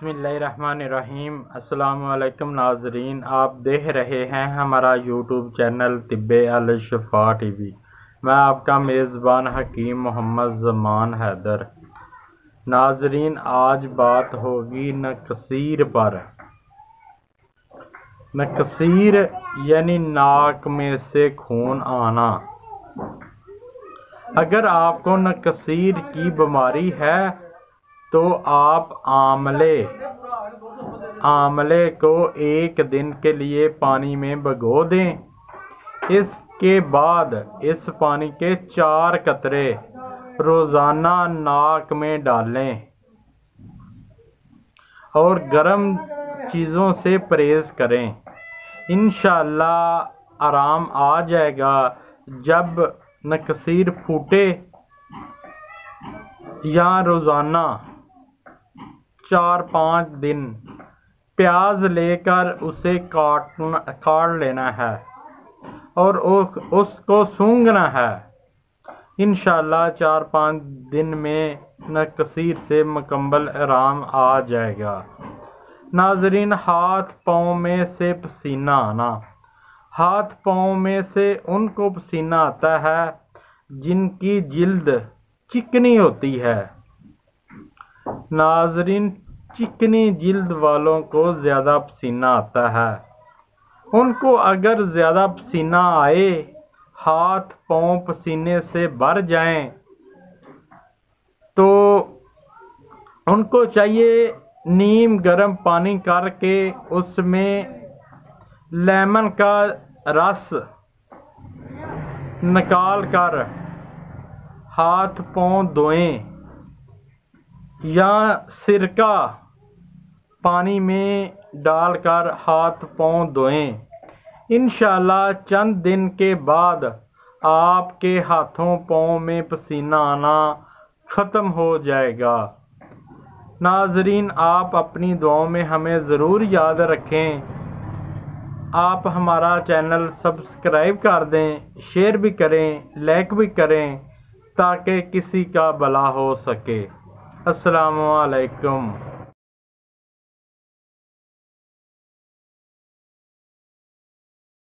बिस्मिल्लाहिर्रहमानिर्रहीम। अस्सलाम वालेकुम नाजरीन, आप देख रहे हैं हमारा यूट्यूब चैनल तिब्बे अल शिफा टीवी। मैं आपका मेज़बान हकीम मोहम्मद ज़मान हैदर। नाजरीन, आज बात होगी नकसीर पर। नकसीर यानी नाक में से खून आना। अगर आपको नकसीर की बीमारी है तो आप आंवले को 1 दिन के लिए पानी में भिगो दें। इसके बाद इस पानी के 4 कतरे रोज़ाना नाक में डालें और गर्म चीज़ों से परहेज़ करें। इंशाअल्लाह आराम आ जाएगा। जब नकसीर फूटे या रोज़ाना 4-5 दिन प्याज लेकर उसे काट लेना है और उसको सूंघना है। इंशाअल्लाह 4-5 दिन में नकसीर से मुकम्मल आराम आ जाएगा। नाजरीन, हाथ पाँव में से पसीना आना। हाथ पाँव में से उनको पसीना आता है जिनकी जिल्द चिकनी होती है। नाजरीन, चिकनी जिल्द वालों को ज़्यादा पसीना आता है। उनको अगर ज़्यादा पसीना आए, हाथ पाँव पसीने से भर जाएं, तो उनको चाहिए नीम गर्म पानी करके उसमें लेमन का रस निकाल कर हाथ पाँव धोएं या सिरका पानी में डालकर हाथ पाँव धोएं। इंशाअल्लाह चंद दिन के बाद आपके हाथों पाँव में पसीना आना ख़त्म हो जाएगा। नाजरीन, आप अपनी दुआओं में हमें ज़रूर याद रखें। आप हमारा चैनल सब्सक्राइब कर दें, शेयर भी करें, लाइक भी करें ताकि किसी का भला हो सके। अस्सलामु अलैकुम।